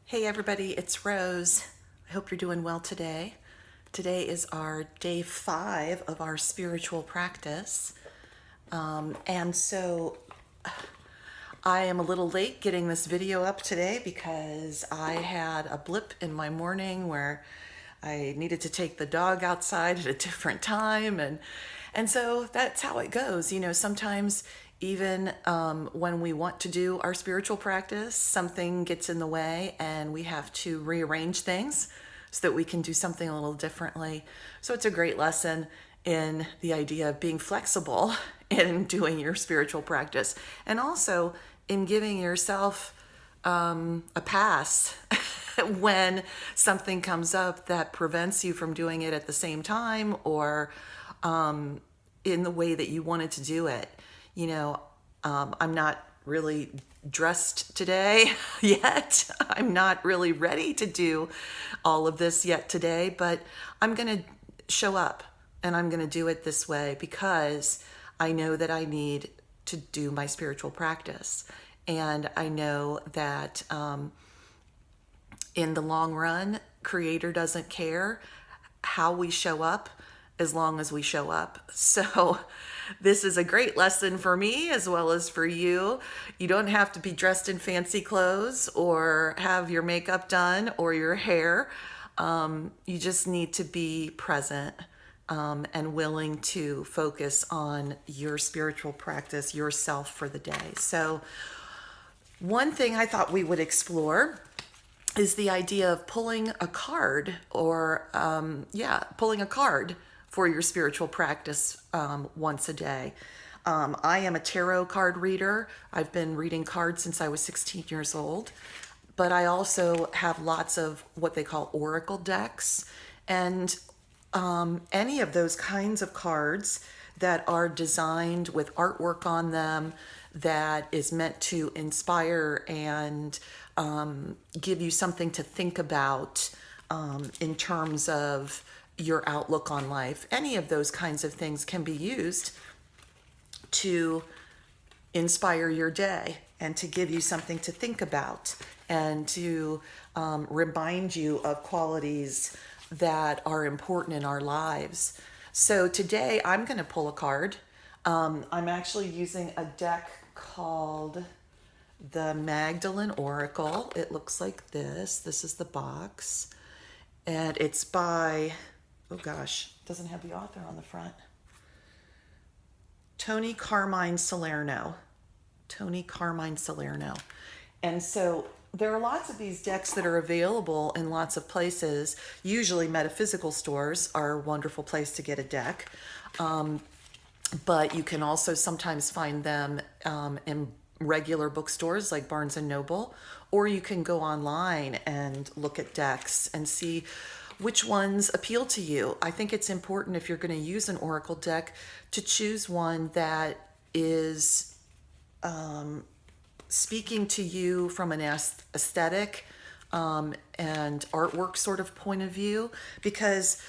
Hey everybody, it's Rose. I hope you're doing well today. Today is our day 5 of our spiritual practice. And so I am a little late getting this video up today because I had a blip in my morning where I needed to take the dog outside at a different time, and so that's how it goes. Sometimes even when we want to do our spiritual practice, something gets in the way and we have to rearrange things so that we can do something a little differently. So it's a great lesson in the idea of being flexible in doing your spiritual practice, and also in giving yourself a pass when something comes up that prevents you from doing it at the same time, or in the way that you wanted to do it. I'm not really dressed today yet. I'm not really ready to do all of this yet today, but I'm going to show up and I'm going to do it this way because I know that I need to do my spiritual practice. And I know that in the long run, Creator doesn't care how we show up as long as we show up. So this is a great lesson for me as well as for you. You don't have to be dressed in fancy clothes or have your makeup done or your hair. You just need to be present and willing to focus on your spiritual practice, yourself for the day. So one thing I thought we would explore is the idea of pulling a card, or pulling a card for your spiritual practice once a day. I am a tarot card reader. I've been reading cards since I was 16 years old, but I also have lots of what they call oracle decks, and any of those kinds of cards that are designed with artwork on them that is meant to inspire and give you something to think about in terms of your outlook on life. Any of those kinds of things can be used to inspire your day and to give you something to think about and to remind you of qualities that are important in our lives. So today I'm going to pull a card. I'm actually using a deck called the Magdalene Oracle. It looks like this. This is the box. And it's by, oh gosh, doesn't have the author on the front. Tony Carmine Salerno. Tony Carmine Salerno. And so there are lots of these decks that are available in lots of places. Usually metaphysical stores are a wonderful place to get a deck. But you can also sometimes find them in regular bookstores like Barnes and Noble, or you can go online and look at decks and see which ones appeal to you. I think it's important, if you're going to use an oracle deck, to choose one that is speaking to you from an aesthetic and artwork sort of point of view, because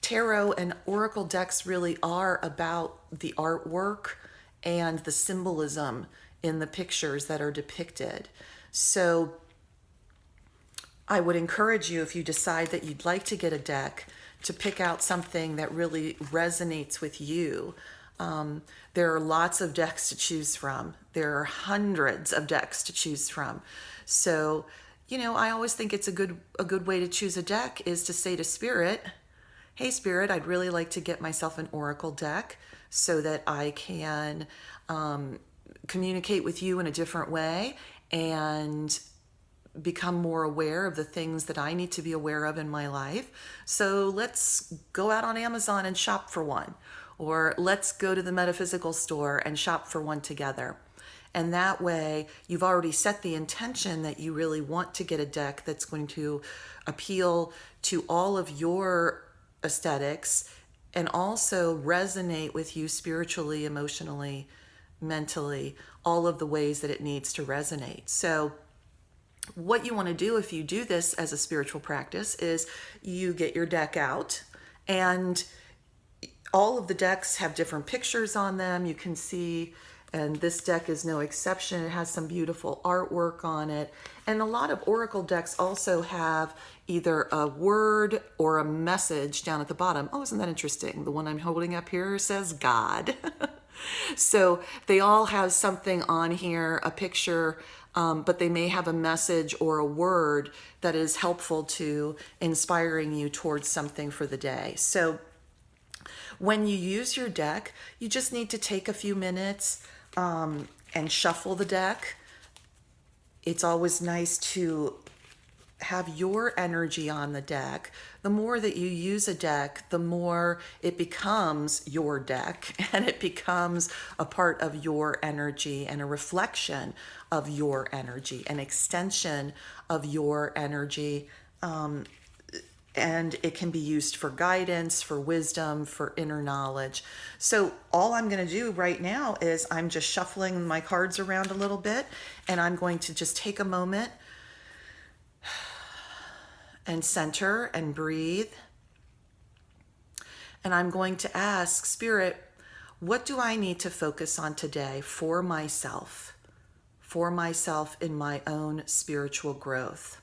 tarot and oracle decks really are about the artwork and the symbolism in the pictures that are depicted. So I would encourage you, if you decide that you'd like to get a deck, to pick out something that really resonates with you. There are lots of decks to choose from. There are hundreds of decks to choose from. So, I always think it's a good way to choose a deck is to say to Spirit, hey Spirit, I'd really like to get myself an oracle deck so that I can communicate with you in a different way and become more aware of the things that I need to be aware of in my life. So let's go out on Amazon and shop for one, or let's go to the metaphysical store and shop for one together. And that way you've already set the intention that you really want to get a deck that's going to appeal to all of your aesthetics and also resonate with you spiritually, emotionally, mentally, all of the ways that it needs to resonate. So what you want to do if you do this as a spiritual practice is you get your deck out, and all of the decks have different pictures on them. You can see And this deck is no exception. It has some beautiful artwork on it. And a lot of oracle decks also have either a word or a message down at the bottom. Oh, isn't that interesting? The one I'm holding up here says God. So they all have something on here, a picture, but they may have a message or a word that is helpful to inspiring you towards something for the day. So when you use your deck, you just need to take a few minutes and shuffle the deck. It's always nice to have your energy on the deck. The more that you use a deck, the more it becomes your deck, and it becomes a part of your energy and a reflection of your energy, an extension of your energy. And it can be used for guidance, for wisdom, for inner knowledge. So all I'm going to do right now is I'm just shuffling my cards around a little bit, and I'm going to just take a moment and center and breathe. And I'm going to ask Spirit, what do I need to focus on today for myself in my own spiritual growth?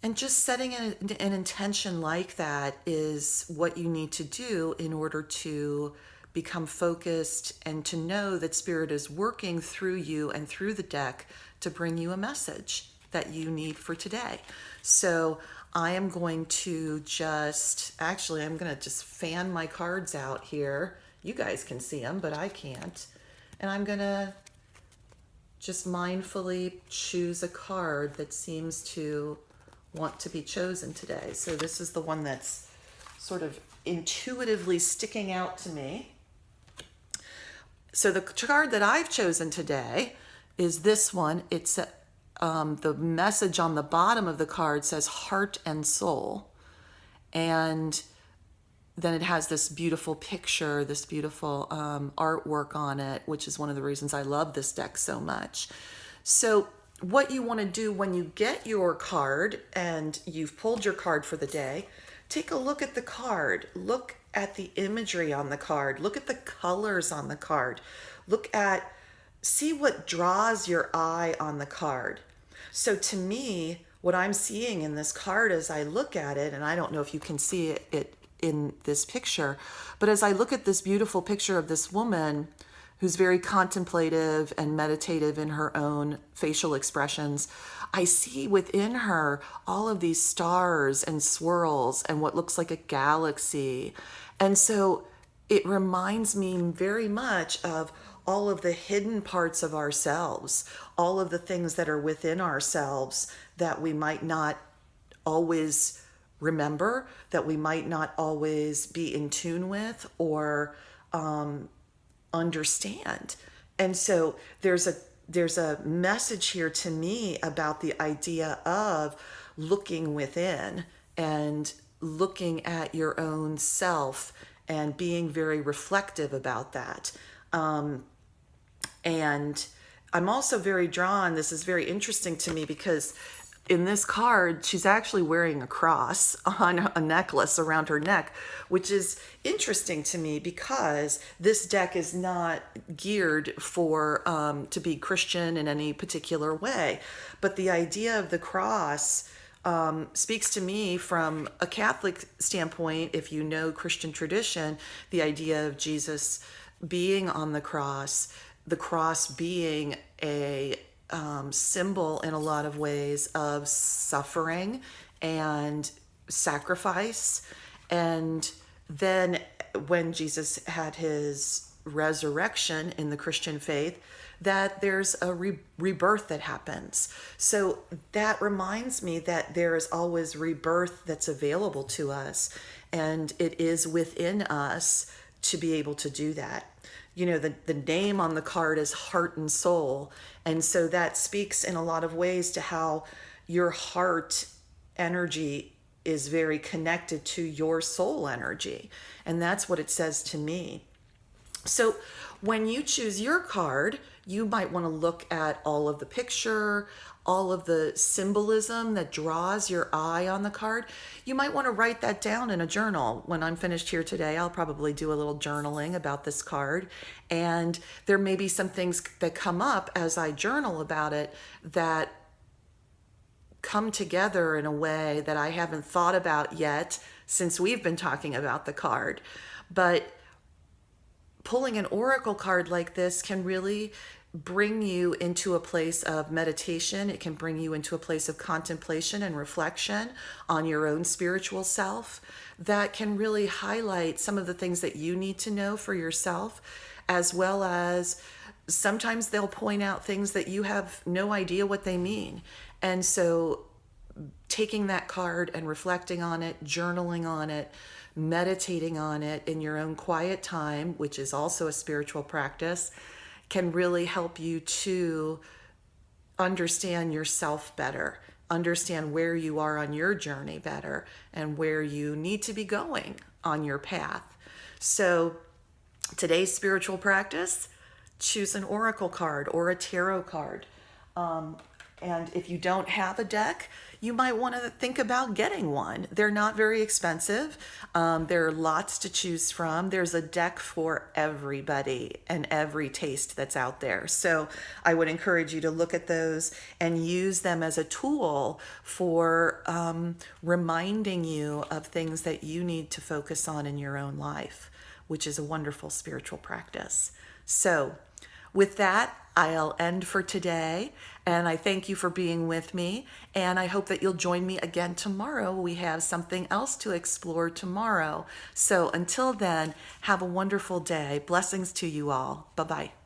And just setting an intention like that is what you need to do in order to become focused and to know that Spirit is working through you and through the deck to bring you a message that you need for today. So I am going to I'm going to just fan my cards out here. You guys can see them, but I can't. And I'm going to just mindfully choose a card that seems to want to be chosen today. So this is the one that's sort of intuitively sticking out to me. So the card that I've chosen today is this one. It's the message on the bottom of the card says heart and soul. And then it has this beautiful picture, this beautiful artwork on it, which is one of the reasons I love this deck so much. So what you want to do when you get your card and you've pulled your card for the day, take a look at the card. Look at the imagery on the card. Look at the colors on the card. See what draws your eye on the card. So to me, what I'm seeing in this card as I look at it, and I don't know if you can see it in this picture, but as I look at this beautiful picture of this woman who's very contemplative and meditative in her own facial expressions, I see within her all of these stars and swirls and what looks like a galaxy. And so it reminds me very much of all of the hidden parts of ourselves, all of the things that are within ourselves that we might not always remember, that we might not always be in tune with or understand. And so there's a message here to me about the idea of looking within and looking at your own self and being very reflective about that. And I'm also very drawn, this is very interesting to me because in this card, she's actually wearing a cross on a necklace around her neck, which is interesting to me because this deck is not geared for to be Christian in any particular way. But the idea of the cross speaks to me from a Catholic standpoint. If you know Christian tradition, the idea of Jesus being on the cross being a symbol in a lot of ways of suffering and sacrifice. And then when Jesus had his resurrection in the Christian faith, that there's a rebirth that happens. So that reminds me that there is always rebirth that's available to us, and it is within us to be able to do that. You know, the name on the card is heart and soul. And so that speaks in a lot of ways to how your heart energy is very connected to your soul energy. And that's what it says to me. So when you choose your card, you might want to look at all of the picture, all of the symbolism that draws your eye on the card. You might want to write that down in a journal. When I'm finished here today, I'll probably do a little journaling about this card. And there may be some things that come up as I journal about it that come together in a way that I haven't thought about yet since we've been talking about the card. But pulling an oracle card like this can really bring you into a place of meditation. It can bring you into a place of contemplation and reflection on your own spiritual self that can really highlight some of the things that you need to know for yourself, as well as sometimes they'll point out things that you have no idea what they mean. And so taking that card and reflecting on it, journaling on it, meditating on it in your own quiet time, which is also a spiritual practice, can really help you to understand yourself better, understand where you are on your journey better, and where you need to be going on your path. So today's spiritual practice, choose an oracle card or a tarot card. And if you don't have a deck, you might want to think about getting one. They're not very expensive. There are lots to choose from. There's a deck for everybody and every taste that's out there. So I would encourage you to look at those and use them as a tool for reminding you of things that you need to focus on in your own life, which is a wonderful spiritual practice. So with that, I'll end for today, and I thank you for being with me, and I hope that you'll join me again tomorrow. We have something else to explore tomorrow. So until then, have a wonderful day. Blessings to you all. Bye-bye.